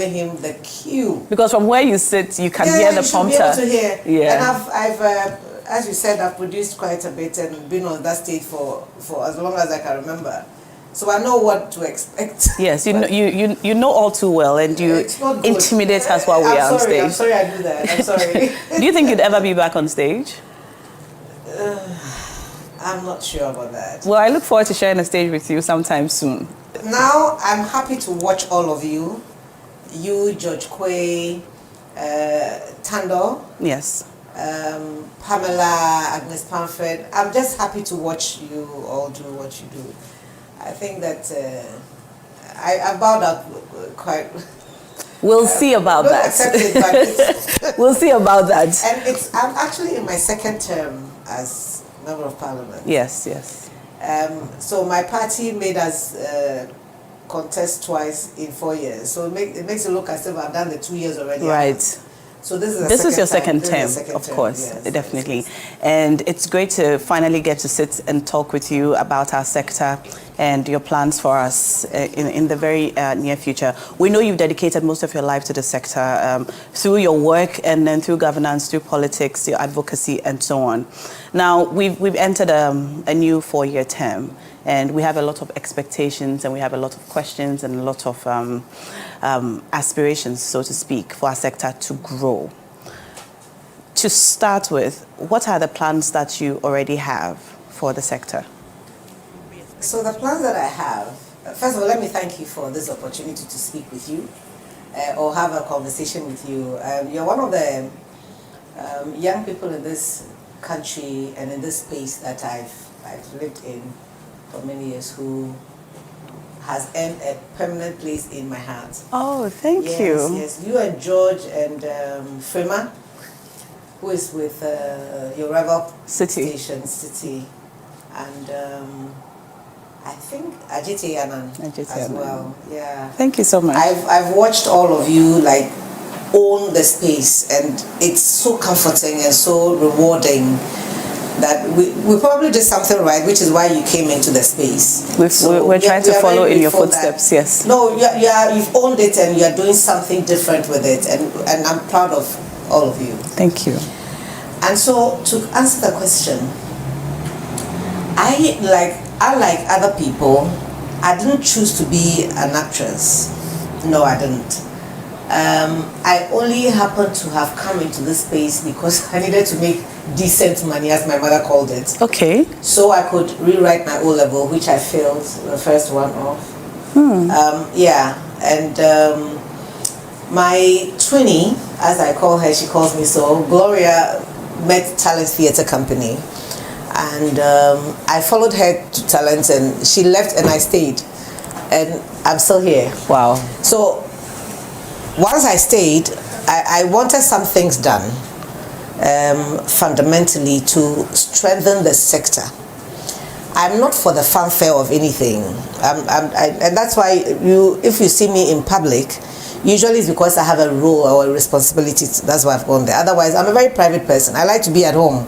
giving him the cue. Because from where you sit, you can hear the prompter. Yeah, you should be able to hear. Yeah. And I've as you said, I've produced quite a bit and been on that stage for as long as I can remember. So I know what to expect. Yes, you know all too well, and you intimidate us while we are on stage. I'm sorry I do that. I'm sorry. Do you think you'd ever be back on stage? I'm not sure about that. Well, I look forward to sharing a stage with you sometime soon. Now, I'm happy to watch all of you. You, George Quay, Tando. Yes. Pamela, Agnes Pamford. I'm just happy to watch you all do what you do. I think that I bowed out quite. We'll see about that. It, we'll see about that. And I'm actually in my second term as Member of Parliament. Yes, yes. So my party made us contest twice in 4 years. So it makes it look as if I've done the 2 years already. Right. So this is your second term, of course, yes, definitely. Yes. And it's great to finally get to sit and talk with you about our sector and your plans for us in the very near future. We know you've dedicated most of your life to the sector through your work and then through governance, through politics, your advocacy, and so on. Now, we've entered a new 4-year term. And we have a lot of expectations, and we have a lot of questions, and a lot of aspirations, so to speak, for our sector to grow. To start with, what are the plans that you already have for the sector? So the plans that I have, first of all, let me thank you for this opportunity to speak with you or have a conversation with you. You're one of the young people in this country and in this space that I've lived in for many years, who has earned a permanent place in my heart. Oh, thank you. Yes, you and George and Frema, who is with your Rebel station, City, and I think Ajiti Anand as well. Yeah. Thank you so much. I've watched all of you like own the space, and it's so comforting and so rewarding that we probably did something right, which is why you came into the space. We're trying to follow in your footsteps, yes. No, you've owned it and you're doing something different with it, and I'm proud of all of you. Thank you. And so, to answer the question, I like other people, I didn't choose to be an actress. No, I didn't. I only happened to have come into this space because I needed to make decent money, as my mother called it. Okay. So I could rewrite my O-level, which I failed, the first one off. And my twinnie, as I call her, she calls me so, Gloria, met Talent Theatre Company. And I followed her to Talent, and she left and I stayed. And I'm still here. Wow. So once I stayed, I wanted some things done fundamentally to strengthen the sector. I'm not for the fanfare of anything. And that's why if you see me in public, usually it's because I have a role or a responsibility. That's why I've gone there. Otherwise, I'm a very private person. I like to be at home,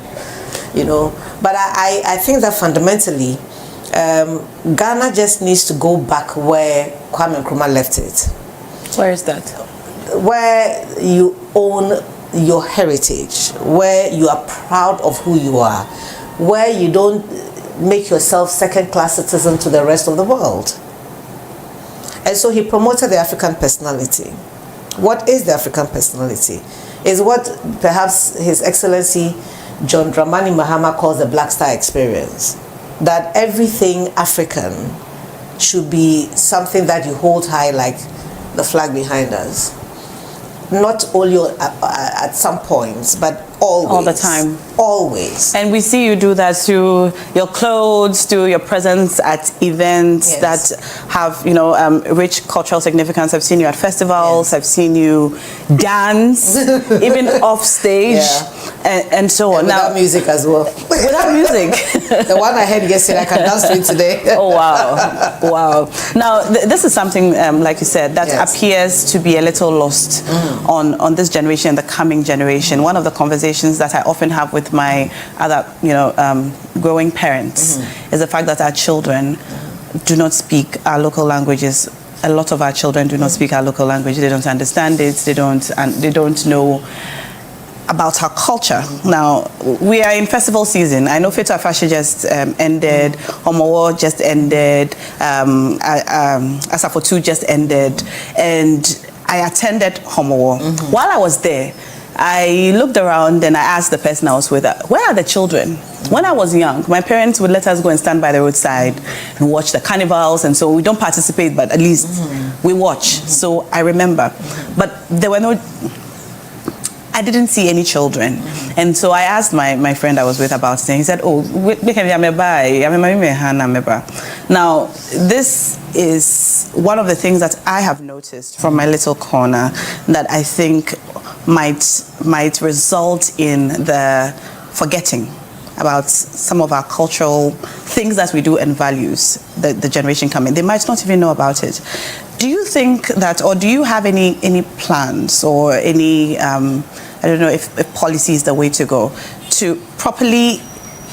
you know. But I think that fundamentally, Ghana just needs to go back where Kwame Nkrumah left it. Where is that? Where you own your heritage, where you are proud of who you are, where you don't make yourself second-class citizen to the rest of the world. And so he promoted the African personality. What is the African personality? Is what perhaps His Excellency John Dramani Mahama calls the Black Star experience. That everything African should be something that you hold high, like the flag behind us. Not only at some points, but always. All the time. Always. And we see you do that through your clothes, through your presence at events that have, rich cultural significance. I've seen you at festivals. I've seen you dance, even off stage, and so on. And without music as well. Without music. The one I heard yesterday, I can dance to it today. Oh, wow. Wow. Now, this is something, like you said, that appears to be a little lost on this generation, the coming generation. One of the conversations that I often have with my other, growing parents is the fact that our children do not speak our local languages a lot of our children do not speak our local language. They don't understand it. They don't know about our culture. Now, we are in festival season. I know Fetu Afashe just ended, Homowo just ended, Asafotu just ended, and I attended Homowo. While I was there, I looked around and I asked the person I was with, where are the children? When I was young, my parents would let us go and stand by the roadside and watch the carnivals, and so we don't participate, but at least we watch. So I remember. But there were no... I didn't see any children. And so I asked my friend I was with about it, and he said, oh, now, this is one of the things that I have noticed from my little corner that I think might result in the forgetting about some of our cultural things that we do and values that the generation coming. They might not even know about it. Do you think that, or do you have any plans or any, I don't know if policy is the way to go, to properly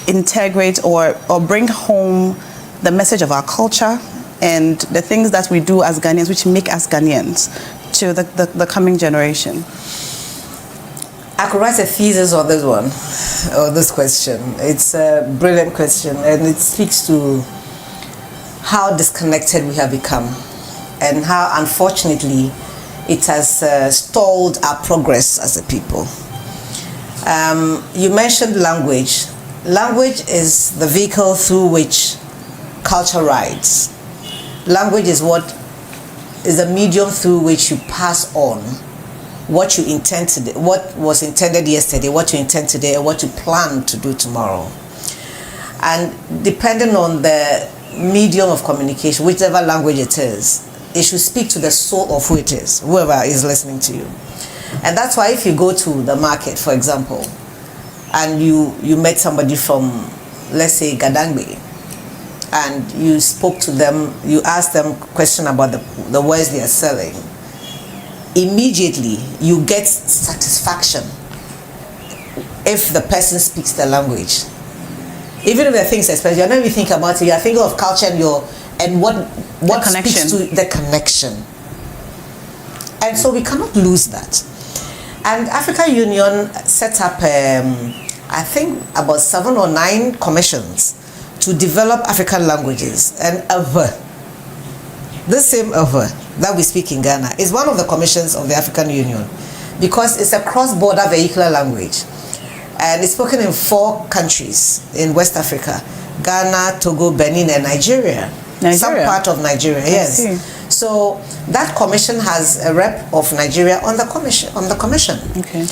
integrate or bring home the message of our culture and the things that we do as Ghanaians, which make us Ghanaians, to the coming generation? I could write a thesis on this one, or this question. It's a brilliant question, and it speaks to how disconnected we have become and how, unfortunately, it has stalled our progress as a people. You mentioned language. Language is the vehicle through which culture rides. Language is the medium through which you pass on what you intend to do, what was intended yesterday, what you intend today, and what you plan to do tomorrow. And depending on the medium of communication, whichever language it is, it should speak to the soul of who it is, whoever is listening to you. And that's why if you go to the market, for example, and you met somebody from, let's say, Gadangbe, and you spoke to them, you asked them a question about the words they are selling, immediately you get satisfaction if the person speaks the language. Even if the things, especially, you're not even thinking about it, you're thinking of culture and what speaks to the connection. And so we cannot lose that. And African Union set up, I think, about 7 or 9 commissions to develop African languages. And this same that we speak in Ghana is one of the commissions of the African Union, because it's a cross-border vehicular language. And it's spoken in 4 countries in West Africa: Ghana, Togo, Benin, and Nigeria. Some part of Nigeria, yes. So that commission has a rep of Nigeria on the commission. Okay.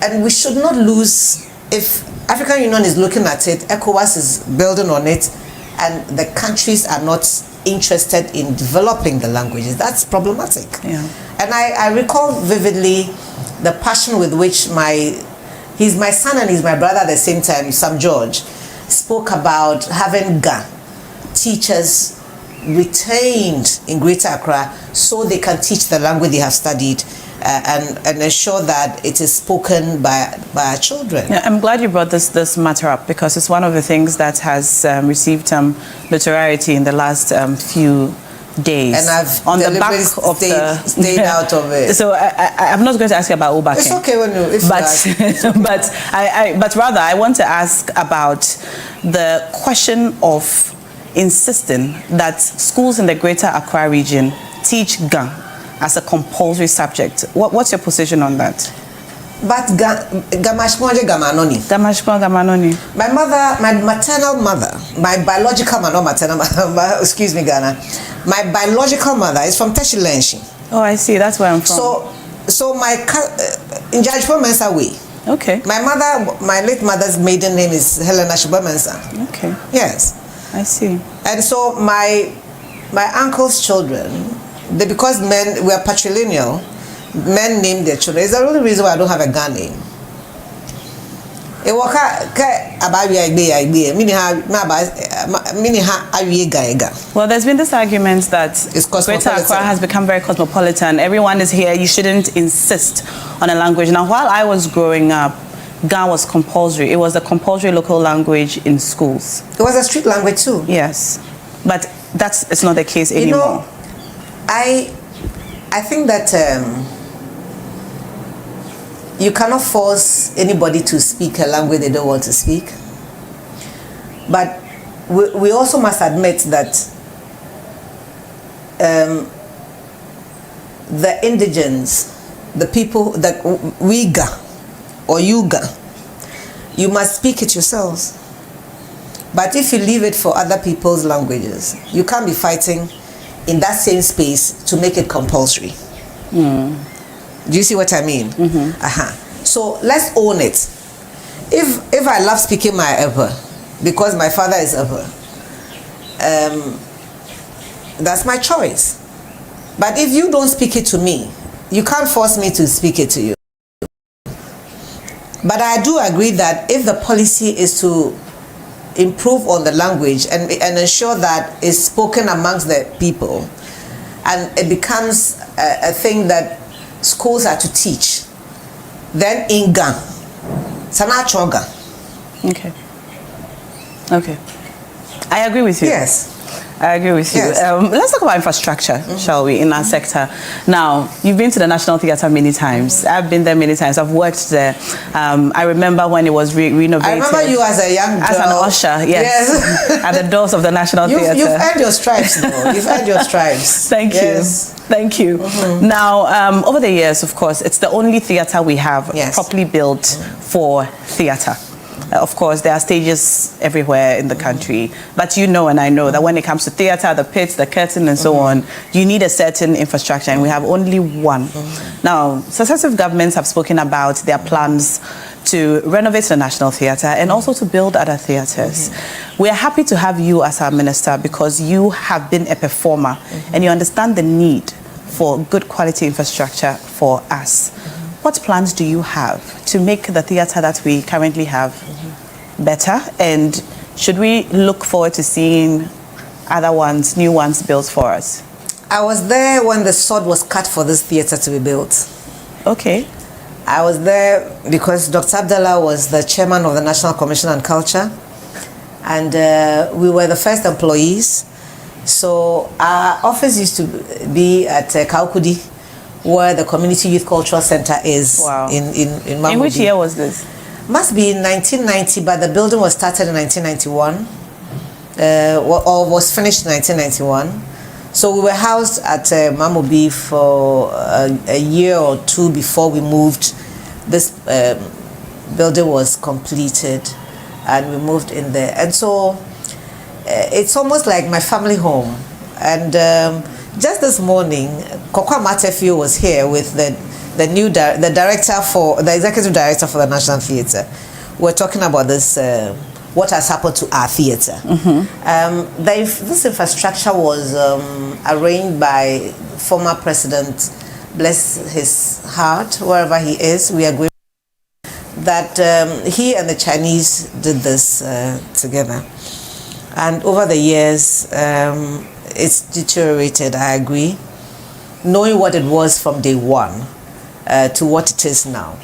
And we should not lose, if African Union is looking at it, ECOWAS is building on it, and the countries are not interested in developing the languages. That's problematic. Yeah. And I recall vividly the passion with which he's my son and he's my brother at the same time, Sam George, spoke about having Ga teachers retained in Greater Accra so they can teach the language they have studied and ensure that it is spoken by our children. Yeah, I'm glad you brought this matter up, because it's one of the things that has received notoriety in the last few days. And I've on the back of stayed out of it. So I'm not going to ask you about Obake. It's okay when you, but rather I want to ask about the question of insisting that schools in the Greater Accra region teach Ga as a compulsory subject. What's your position on that? But Gamashmoje Gamanoni. Gamashmo Gamanoni. My mother, my maternal mother, my biological mother, not maternal, excuse me, Ghana. My biological mother is from Teshilenshi. Oh, I see. That's where I'm from. So my in Jajpo Mensa way. Okay. My late mother's maiden name is Helena Shuba Mensa. Okay. Yes. I see. And so my uncle's children, because men were patrilineal, men named their children. It's the only reason why I don't have a Ghana name. Well, there's been this argument that Greater Accra has become very cosmopolitan. Everyone is here. You shouldn't insist on a language. Now, while I was growing up, Ga was compulsory. It was a compulsory local language in schools. It was a street language too. Yes, but it's not the case anymore. I think that you cannot force anybody to speak a language they don't want to speak. But we also must admit that the indigents, the people that Uyghur or Yuga, you must speak it yourselves. But if you leave it for other people's languages, you can't be fighting in that same space to make it compulsory. Do you see what I mean? So let's own it. If I love speaking my Eber because my father is Eber, that's my choice. But if you don't speak it to me, you can't force me to speak it to you. But I do agree that if the policy is to improve on the language and ensure that it's spoken amongst the people, and it becomes a thing that schools are to teach, then Inga, Sana Choga. Okay. I agree with you. Yes. I agree with you. Yes. Let's talk about infrastructure, shall we, in our sector. Now, you've been to the National Theatre many times. I've been there many times. I've worked there. I remember when it was renovated. I remember you as a young girl. As an usher, yes. At the doors of the National Theatre. You've earned your stripes, though. You've earned your stripes. Thank you. Thank you. Now, over the years, of course, it's the only theatre we have properly built for theatre. Of course, there are stages everywhere in the country, but you know and I know that when it comes to theatre, the pits, the curtain and so on, you need a certain infrastructure, and we have only one. Now, successive governments have spoken about their plans to renovate the National Theatre and also to build other theatres. We are happy to have you as our minister because you have been a performer and you understand the need for good quality infrastructure for us. What plans do you have to make the theatre that we currently have better? And should we look forward to seeing other ones, new ones built for us? I was there when the sword was cut for this theatre to be built. Okay. I was there because Dr. Abdallah was the chairman of the National Commission on Culture, and we were the first employees. So our office used to be at Kaukudi, where the Community Youth Cultural Center is. Wow. in Mamudi. In which year was this? Must be in 1990, but the building was started in 1991, or was finished in 1991. So we were housed at Mamobi for a year or two before we moved. This building was completed and we moved in there. And so it's almost like my family home. And just this morning, Kokwa Matefio was here with the executive director for the National Theatre. We're talking about this, what has happened to our theatre. This infrastructure was arranged by former president, bless his heart, wherever he is. We agree that he and the Chinese did this together. And over the years, it's deteriorated, I agree, knowing what it was from day one to what it is now.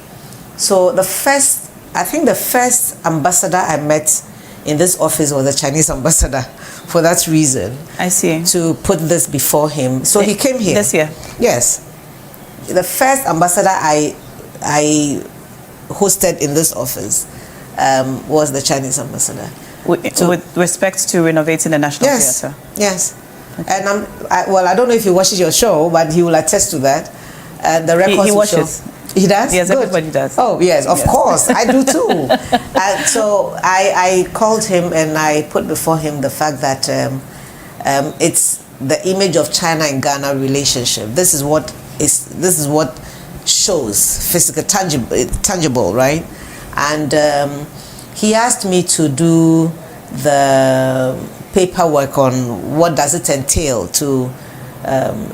So I think the first ambassador I met in this office was the Chinese ambassador for that reason. I see. To put this before him. So he came here. This year? Yes. The first ambassador I hosted in this office was the Chinese ambassador. With respect to renovating the National Theatre? Yes. Okay. And I don't know if he watches your show, but he will attest to that. And the records he watches. He does? Yes, good. Everybody does. Oh, yes, of course. I do too. So I called him and I put before him the fact that it's the image of China and Ghana relationship. This is what shows physical, tangible, right? And he asked me to do the paperwork on what does it entail to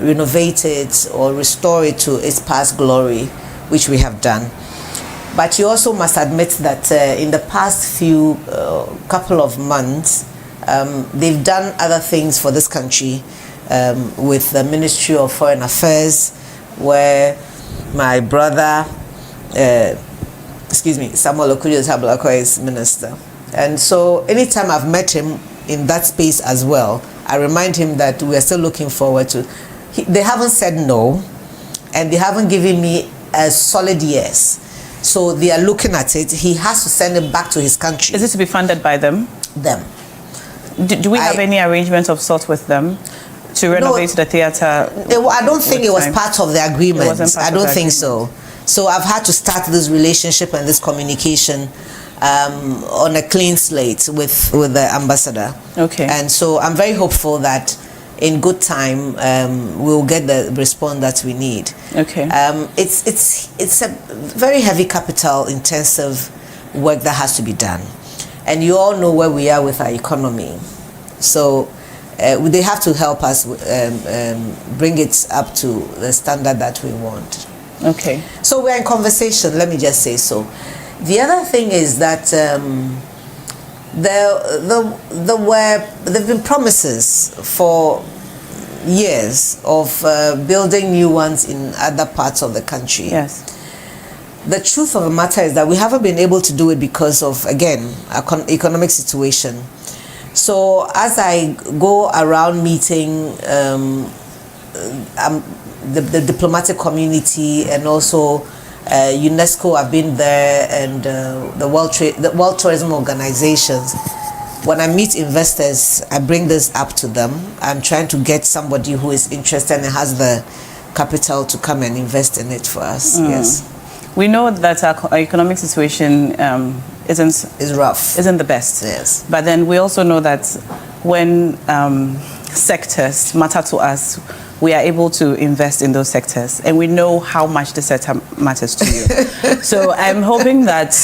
renovate it or restore it to its past glory, which we have done. But you also must admit that in the past few couple of months, they've done other things for this country with the Ministry of Foreign Affairs, where my brother, Samuel Okudjo-Tablako is minister. And so anytime I've met him in that space as well, I remind him that we are still looking forward to they haven't said no, and they haven't given me a solid yes. So they are looking at it. He has to send it back to his country. Is it to be funded by them? Them. Do we have any arrangements of sorts with them to renovate the theatre? I don't think it was part of the agreement. I don't think so. So I've had to start this relationship and this communication on a clean slate with the ambassador. Okay. And so I'm very hopeful that in good time we'll get the response that we need. Okay. It's a very heavy capital intensive work that has to be done, and you all know where we are with our economy. So they have to help us bring it up to the standard that we want. Okay. So we're in conversation, let me just say so. The other thing is that there've been promises for years of building new ones in other parts of the country. Yes. The truth of the matter is that we haven't been able to do it because of, again, our economic situation. So as I go around meeting the diplomatic community and also UNESCO, I've been there, and the World Tourism Organizations. When I meet investors, I bring this up to them. I'm trying to get somebody who is interested and has the capital to come and invest in it for us. Yes. We know that our economic situation is rough. Isn't the best. Yes. But then we also know that when sectors matter to us, we are able to invest in those sectors, and we know how much the sector matters to you. So I'm hoping that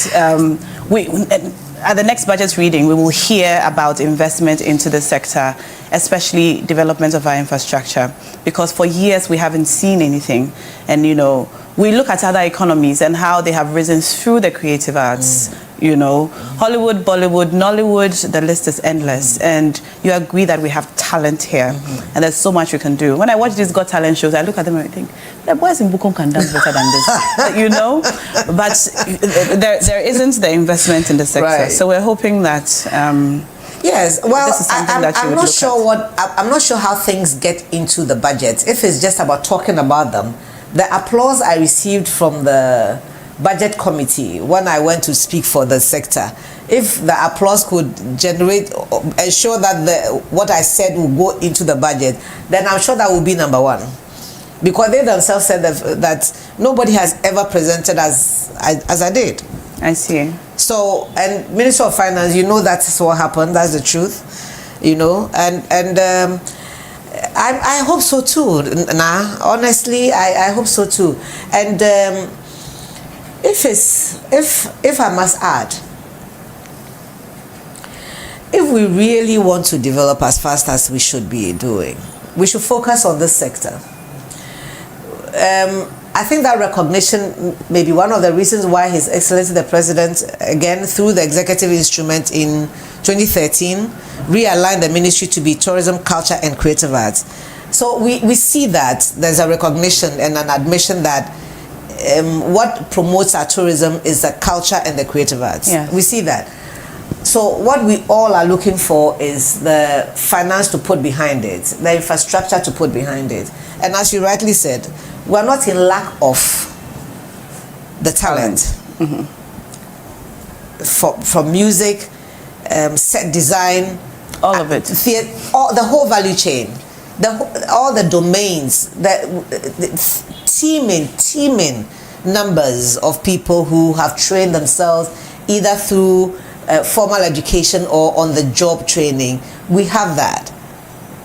at the next budget reading, we will hear about investment into the sector, especially development of our infrastructure, because for years we haven't seen anything. And, you know, we look at other economies and how they have risen through the creative arts. You know, Hollywood, Bollywood, Nollywood, the list is endless. And you agree that we have talent here, and there's so much we can do. When I watch these Got Talent shows, I look at them and I think, the boys in Bukom can dance better than this, you know? But there isn't the investment in the sector. Right. So we're hoping that... yes, well, this is something that you I'm not sure I'm not sure how things get into the budget. If it's just about talking about them, the applause I received from the budget committee when I went to speak for the sector, if the applause could generate, ensure that what I said will go into the budget, then I'm sure that will be number one. Because they themselves said that nobody has ever presented as I did. I see. So, and Minister of Finance, you know that's what happened. That's the truth, you know. And I hope so too. Honestly, I hope so too. And if I must add, if we really want to develop as fast as we should be doing, we should focus on this sector. I think that recognition may be one of the reasons why His Excellency the President, again through the executive instrument in 2013, realigned the ministry to be tourism, culture and creative arts. So we see that there's a recognition and an admission that what promotes our tourism is the culture and the creative arts. Yes. We see that. So what we all are looking for is the finance to put behind it, the infrastructure to put behind it. And as you rightly said, we're not in lack of the talent. From music, set design, all of it, the whole value chain, all the domains, teeming numbers of people who have trained themselves either through formal education or on the job training. We have that,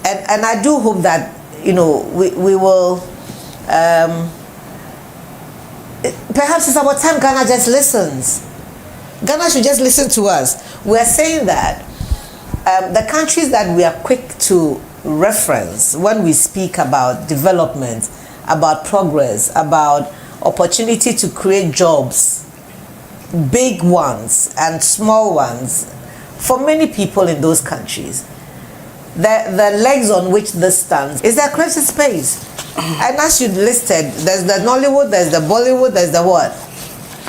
and I do hope that, you know, we will. Perhaps it's about time Ghana just listens. Ghana should just listen to us. We're saying that the countries that we are quick to reference when we speak about development, about progress, about opportunity to create jobs, big ones and small ones, for many people in those countries, the legs on which this stands is their creative space. And as you listed, there's the Nollywood, there's the Bollywood, there's the what?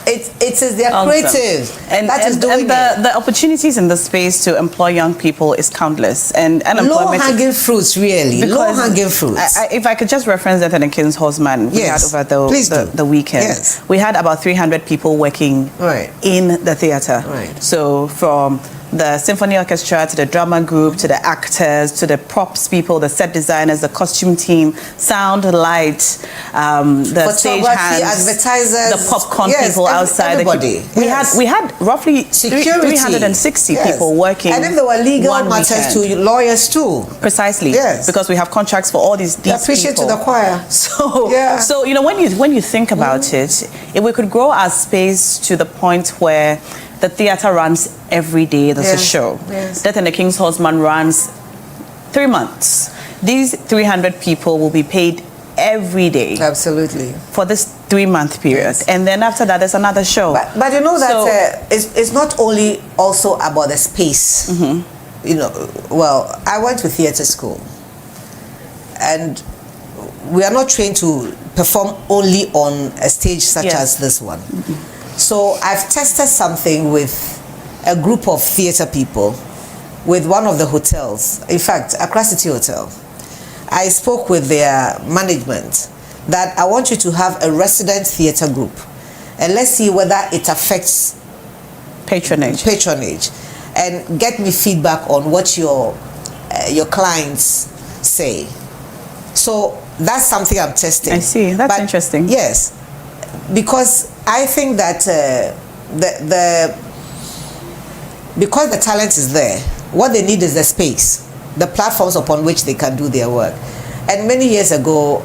it is their creative that is doing it. The opportunities in the space to employ young people is countless, and unemployment. Low-hanging fruits, really. Low-hanging fruits. If I could just reference Anthony King's Horseman we had over the weekend. Yes. We had about 300 people working in the theater. Right. So from the symphony orchestra to the drama group to the actors to the props people, the set designers, the costume team, sound, light, the stage hands, advertisers, the popcorn people outside. Everybody. We had roughly 360 people working. And if there were legal matters to lawyers too. Precisely. Yes. Because we have contracts for all these appreciate people. To the choir. So you know, when you think about it, if we could grow our space to the point where the theater runs every day, there's a show. Yes. Death and the King's Horseman runs 3 months. These 300 people will be paid every day. Absolutely. For this 3-month period. Yes. And then after that, there's another show. But you know that it's not only also about the space. Mm-hmm. You know, well, I went to theater school. And we are not trained to perform only on a stage such as this one. Mm-hmm. So I've tested something with a group of theater people with one of the hotels, in fact, Accra City Hotel. I spoke with their management that I want you to have a resident theater group and let's see whether it affects patronage and get me feedback on what your clients say. So that's something I'm testing. I see. That's interesting. Yes. Because I think that because the talent is there, what they need is the space, the platforms upon which they can do their work. And many years ago,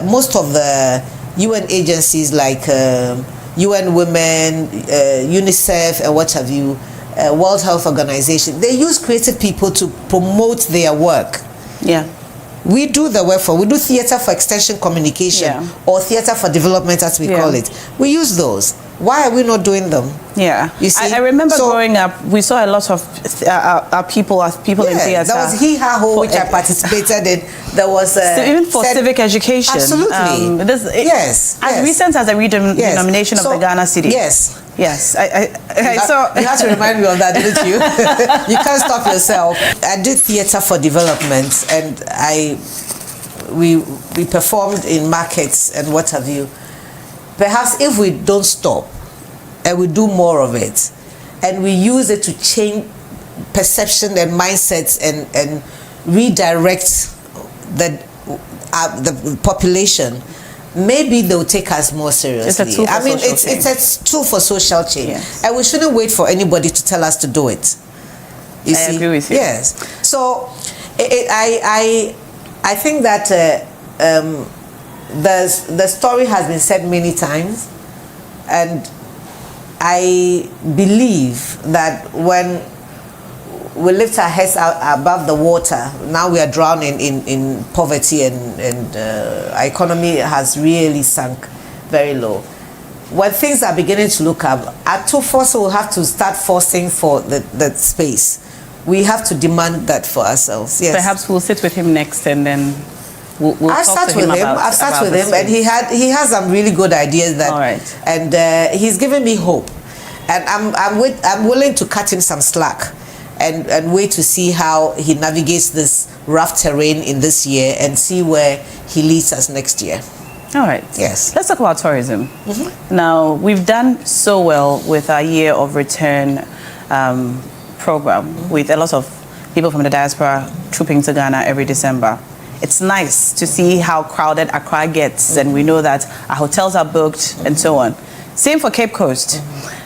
most of the UN agencies like UN Women, UNICEF, and what have you, World Health Organization, they use creative people to promote their work. Yeah. We do the work we do theater for extension communication or theater for development as we call it. We use those. Why are we not doing them? Yeah. You see? I remember growing up, we saw a lot of people in theater. There was Hee Ha Ho, which I participated in. There was even for civic education. Absolutely. As recent as the redenomination of the Ghana city. Yes. Yes, you have to remind me of that, didn't you? You can't stop yourself. I did theater for development, and we performed in markets and what have you. Perhaps if we don't stop and we do more of it, and we use it to change perception and mindsets and redirect the population, maybe they'll take us more seriously. It's a tool for social change. Yes. And we shouldn't wait for anybody to tell us to do it. I agree with you. Yes. So I think that the story has been said many times, and I believe that when we lift our heads out above the water, now we are drowning in poverty, and our economy has really sunk very low. When things are beginning to look up, our two forces will have to start forcing for the space. We have to demand that for ourselves. Yes. Perhaps we'll sit with him next, and then I've sat with him, and he has some really good ideas and he's given me hope, and I'm willing to cut him some slack and wait to see how he navigates this rough terrain in this year and see where he leads us next year. All right. Yes. Let's talk about tourism. Mm-hmm. Now, we've done so well with our year of return program, with a lot of people from the diaspora trooping to Ghana every December. It's nice to see how crowded Accra gets, and we know that our hotels are booked and so on. Same for Cape Coast.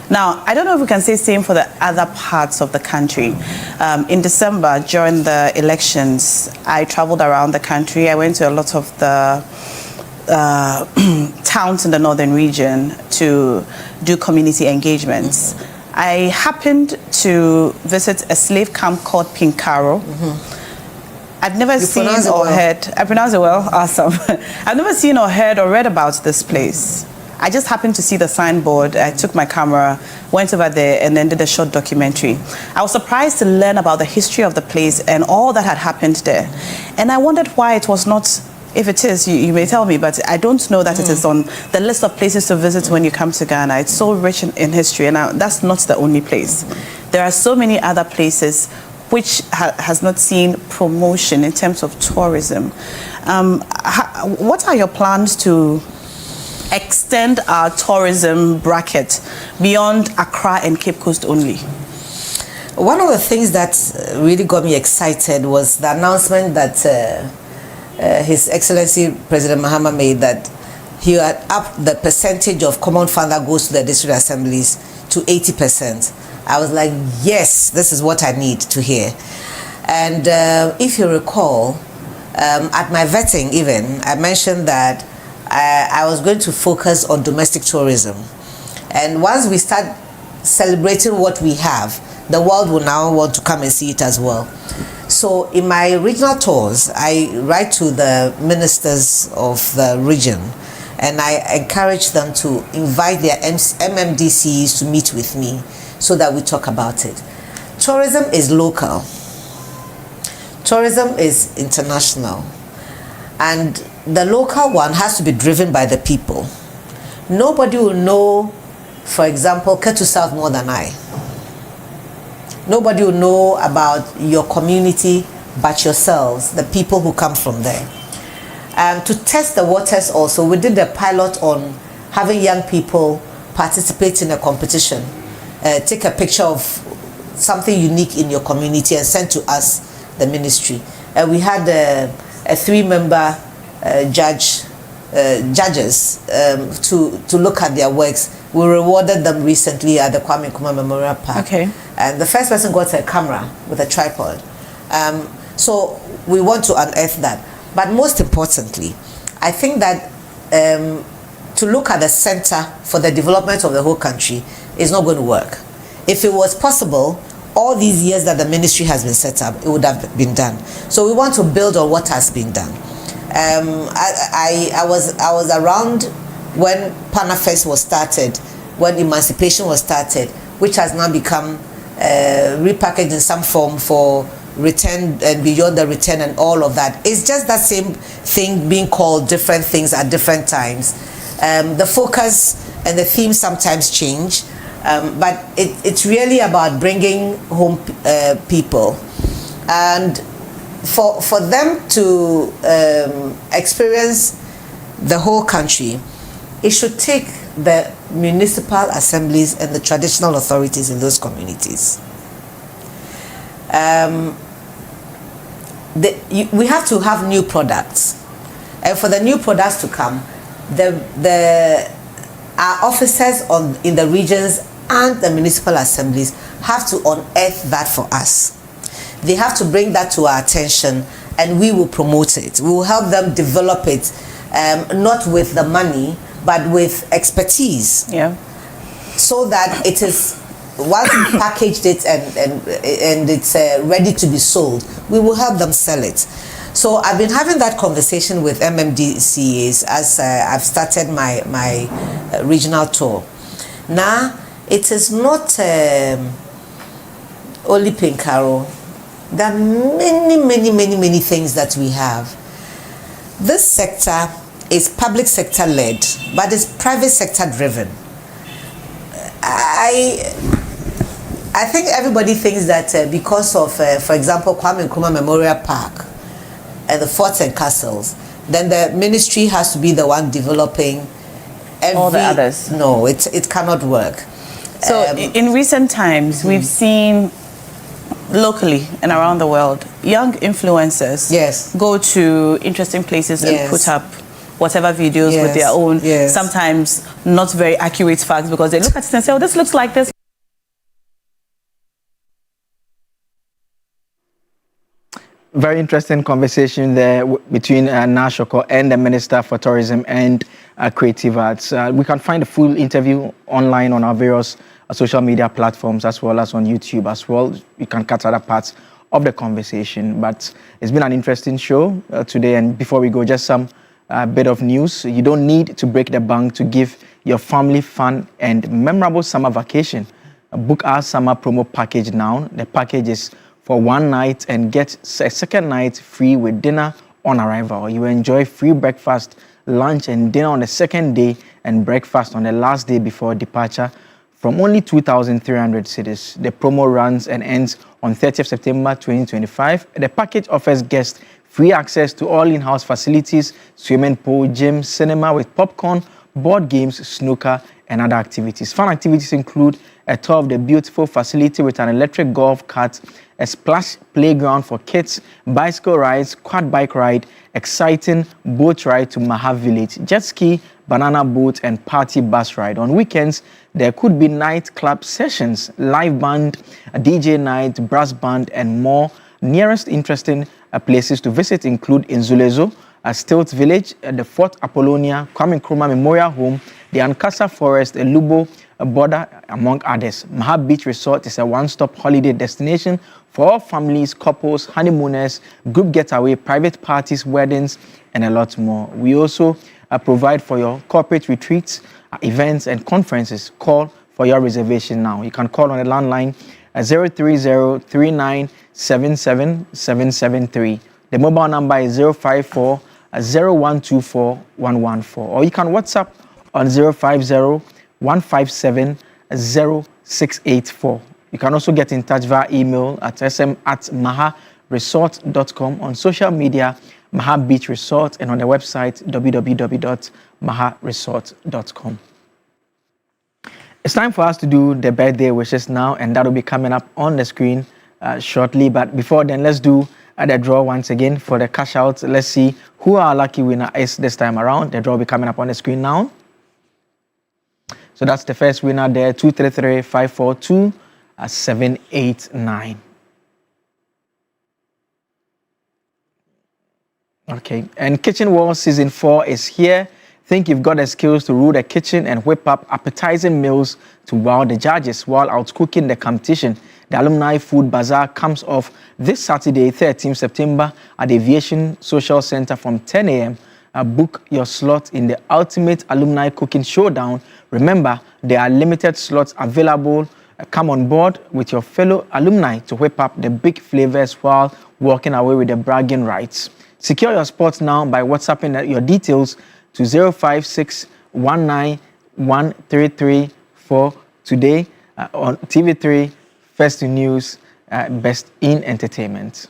Now, I don't know if we can say same for the other parts of the country. In December, during the elections, I traveled around the country. I went to a lot of the towns in the northern region to do community engagements. I happened to visit a slave camp called Pinkaro. I've never seen or heard. I pronounce it well. Awesome. I've never seen or heard or read about this place. I just happened to see the signboard. I took my camera, went over there, and then did a short documentary. I was surprised to learn about the history of the place and all that had happened there. And I wondered why it was not If it is, you may tell me, but I don't know that it is on the list of places to visit when you come to Ghana. It's so rich in history, and that's not the only place. There are so many other places which has not seen promotion in terms of tourism. What are your plans to extend our tourism bracket beyond Accra and Cape Coast only? One of the things that really got me excited was the announcement that His Excellency President Mahama made, that he had upped the percentage of common fund that goes to the district assemblies to 80%. I was like, yes, this is what I need to hear. And if you recall, at my vetting even, I mentioned that I was going to focus on domestic tourism. And once we start celebrating what we have, the world will now want to come and see it as well. So in my regional tours, I write to the ministers of the region, and I encourage them to invite their MMDCs to meet with me so that we talk about it. Tourism is local. Tourism is international. And the local one has to be driven by the people. Nobody will know, for example, Ketu South more than I. Nobody will know about your community but yourselves, the people who come from there. To test the waters also, we did a pilot on having young people participate in a competition. Take a picture of something unique in your community and send to us, the ministry. We had a 3-member judges to look at their works. We rewarded them recently at the Kwame Nkrumah Memorial Park. Okay. And the first person got a camera with a tripod. So we want to unearth that. But most importantly, I think that to look at the center for the development of the whole country is not going to work. If it was possible, all these years that the ministry has been set up, it would have been done. So we want to build on what has been done. I was around when Panafest was started, when emancipation was started, which has now become repackaged in some form for return and beyond the return and all of that. It's just that same thing being called different things at different times. The focus and the theme sometimes change, but it's really about bringing home people. And for them to experience the whole country, it should take the municipal assemblies and the traditional authorities in those communities. We have to have new products, and for the new products to come, our officers in the regions and the municipal assemblies have to unearth that for us. They have to bring that to our attention, and we will promote it. We will help them develop it, not with the money, but with expertise. Yeah. So that it is, once we packaged it and it's ready to be sold, we will help them sell it. So I've been having that conversation with MMDCAs as I've started my regional tour. Now, it is not only Pinkaro. There are many things that we have. This sector is public sector led, but it's private sector driven. I think everybody thinks that because of, for example, Kwame Nkrumah Memorial Park and the forts and castles, then the ministry has to be the one developing all the others. No, it cannot work. So in recent times, we've seen locally and around the world, young influencers go to interesting places and put up whatever videos with their own, sometimes not very accurate facts, because they look at it and say, oh, this looks like this. Very interesting conversation there between Nashoko and the Minister for Tourism and Creative Arts. We can find the full interview online on our various social media platforms, as well as on YouTube as well. You can catch other parts of the conversation. But it's been an interesting show today. And before we go, just some bit of news. You don't need to break the bank to give your family fun and memorable summer vacation. Book our summer promo package now. The package is for one night and get a second night free with dinner on arrival. You enjoy free breakfast, lunch, and dinner on the second day, and breakfast on the last day before departure from only 2,300 cedis. The promo runs and ends on 30th September 2025. The package offers guests free access to all in-house facilities, swimming pool, gym, cinema with popcorn, board games, snooker, and other activities. Fun activities include a tour of the beautiful facility with an electric golf cart, a splash playground for kids, bicycle rides, quad bike ride, exciting boat ride to Maha Village, jet ski, banana boat, and party bus ride. On weekends, there could be nightclub sessions, live band, a DJ night, brass band, and more. Nearest interesting places to visit include Inzulezo, Stilt Village, the Fort Apollonia, Kwame Nkrumah Memorial Home, the Ankasa Forest, the Lubo border, among others. Maha Beach Resort is a one-stop holiday destination for all families, couples, honeymooners, group getaway, private parties, weddings, and a lot more. We also provide for your corporate retreats, events, and conferences. Call for your reservation now. You can call on the landline 030-3977-773. The mobile number is 054-0124-114. Or you can WhatsApp on 050-157-0684. You can also get in touch via email at sm@maharesort.com, on social media, Maha Beach Resort, and on the website www.maharesort.com. It's time for us to do the birthday wishes now, and that will be coming up on the screen shortly. But before then, let's do the draw once again for the cash out. Let's see who our lucky winner is this time around. The draw will be coming up on the screen now. So that's the first winner there, 233-542-789. Okay, and Kitchen Wars Season 4 is here. Think you've got the skills to rule the kitchen and whip up appetizing meals to wow the judges while outcooking the competition. The Alumni Food Bazaar comes off this Saturday, 13th September at the Aviation Social Center from 10 a.m. Book your slot in the Ultimate Alumni Cooking Showdown. Remember, there are limited slots available. Come on board with your fellow alumni to whip up the big flavors while walking away with the bragging rights. Secure your spot now by WhatsApping your details to 056191334 today on TV3 First News Best in Entertainment.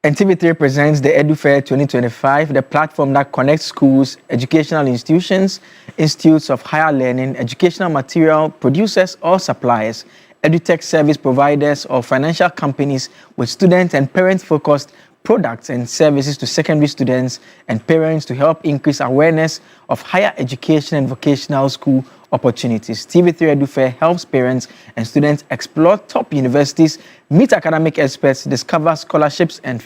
And TV3 presents the EduFair 2025, the platform that connects schools, educational institutions, institutes of higher learning, educational material producers or suppliers, edutech service providers or financial companies with student and parent-focused products and services to secondary students and parents to help increase awareness of higher education and vocational school opportunities. TV3 EduFair helps parents and students explore top universities, meet academic experts, discover scholarships, and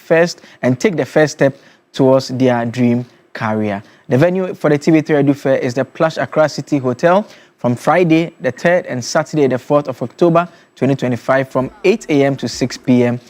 take the first step towards their dream career. The venue for the TV3 EduFair is the Plush Accra City Hotel from Friday the 3rd and Saturday the 4th of October 2025 from 8 a.m. to 6 p.m.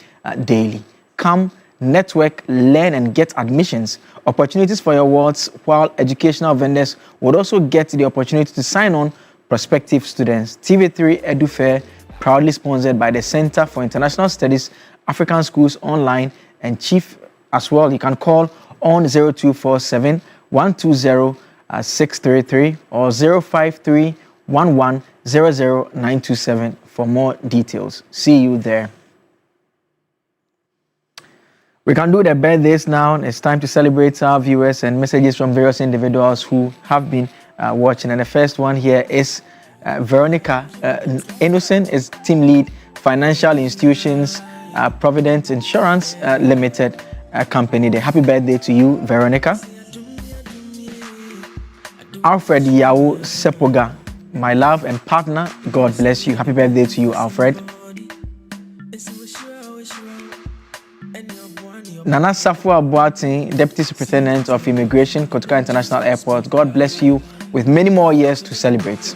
Daily. Come, network, learn, and get admissions. Opportunities for your awards, while educational vendors would also get the opportunity to sign on prospective students. TV3 EduFair, proudly sponsored by the Center for International Studies, African Schools Online, and Chief as well. You can call on 0247 120 633 or 053 11 00927 for more details. See you there. We can do the birthdays now. It's time to celebrate our viewers and messages from various individuals who have been watching. And the first one here is Veronica Innocent, is team lead, Financial Institutions, Provident Insurance Limited company. The happy birthday to you, Veronica. Alfred Yao Sepoga, my love and partner, God bless you. Happy birthday to you, Alfred. Nana Safua Boating, Deputy Superintendent of Immigration, Kotoka International Airport. God bless you with many more years to celebrate.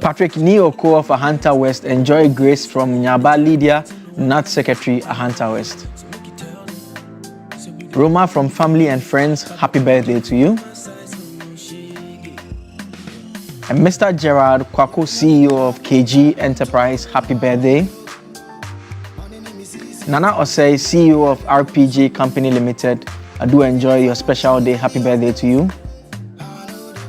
Patrick Nioko of Ahanta West, enjoy grace from Nyaba Lydia, Nat Secretary, Ahanta West. Roma from family and friends, happy birthday to you. And Mr. Gerard Kwako, CEO of KG Enterprise, happy birthday. Nana Osei, CEO of RPG Company Limited, I do enjoy your special day. Happy birthday to you.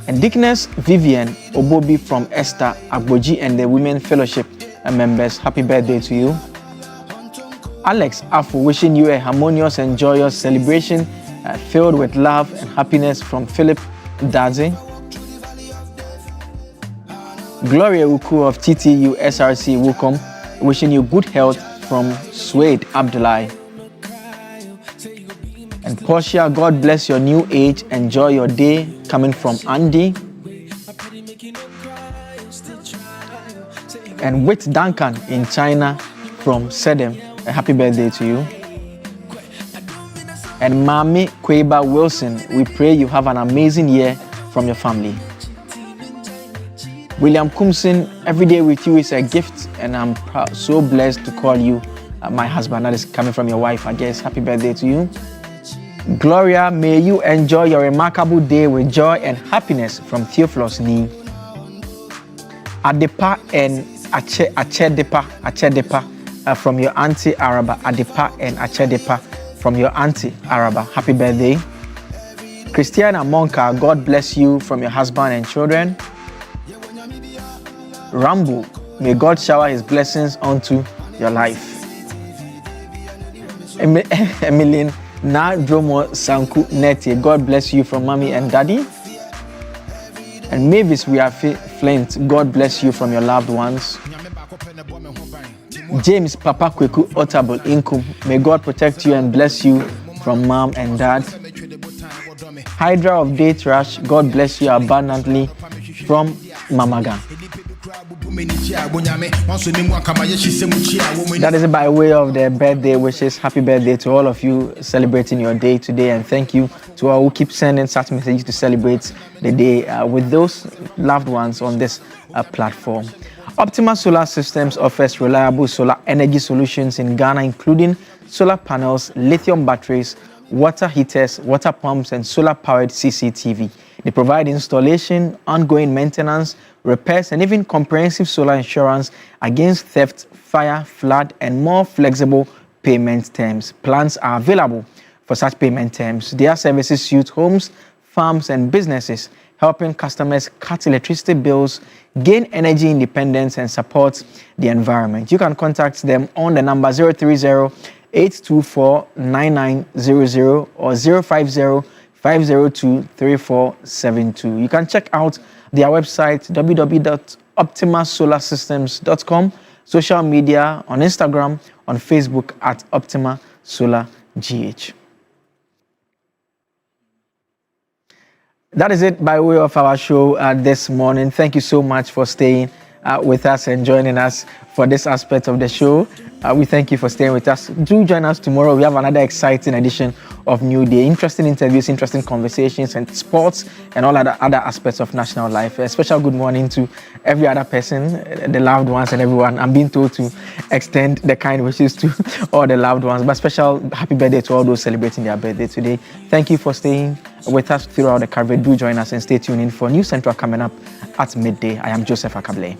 And Dickness Vivian Obobi from Esther Agboji and the Women Fellowship members, happy birthday to you. Alex Afu, wishing you a harmonious and joyous celebration filled with love and happiness from Philip Dazi. Gloria Uku of TTU SRC Wukom, wishing you good health from Suede Abdullahi. And Portia, God bless your new age. Enjoy your day, coming from Andy. And Wit Duncan in China from Sedem, a happy birthday to you. And Mami Kweba Wilson, we pray you have an amazing year from your family. William Kumsin, every day with you is a gift, and I'm so blessed to call you my husband. That is coming from your wife, I guess. Happy birthday to you. Gloria, may you enjoy your remarkable day with joy and happiness from Theophilus Ni. Adepa and Achedepa from your auntie Araba. Adepa and Achedepa from your auntie Araba. Happy birthday. Christiana Monka, God bless you from your husband and children. Rambo, may God shower his blessings onto your life. Emmeline Na Dromo Sanku Neti, God bless you from mommy and daddy. And Mavis we are Flint, God bless you from your loved ones. James Papa Kweku Otable Inkum, may God protect you and bless you from mom and dad. Hydra of Date Rush, God bless you abundantly from Mamaga. That is by way of the birthday wishes. Happy birthday to all of you celebrating your day today, and thank you to all who keep sending such messages to celebrate the day with those loved ones on this platform. Optima Solar Systems offers reliable solar energy solutions in Ghana, including solar panels, lithium batteries, water heaters, water pumps, and solar-powered CCTV. They provide installation, ongoing maintenance, repairs, and even comprehensive solar insurance against theft, fire, flood, and more flexible payment terms. Plans are available for such payment terms. Their services suit homes, farms, and businesses, helping customers cut electricity bills, gain energy independence, and support the environment. You can contact them on the number 030-824-9900 or 050-502-3472. You can check out their website, www.optimasolarsystems.com, social media on Instagram, on Facebook at Optima Solar GH. That is it by way of our show this morning. Thank you so much for staying with us and joining us for this aspect of the show. We thank you for staying with us. Do join us tomorrow. We have another exciting edition of New Day. Interesting interviews, interesting conversations, and sports, and all other aspects of national life. A special good morning to every other person, the loved ones and everyone. I'm being told to extend the kind wishes to all the loved ones, but special happy birthday to all those celebrating their birthday today. Thank you for staying with us throughout the coverage. Do join us and stay tuned in for News Central coming up at midday. I am Joseph Akable.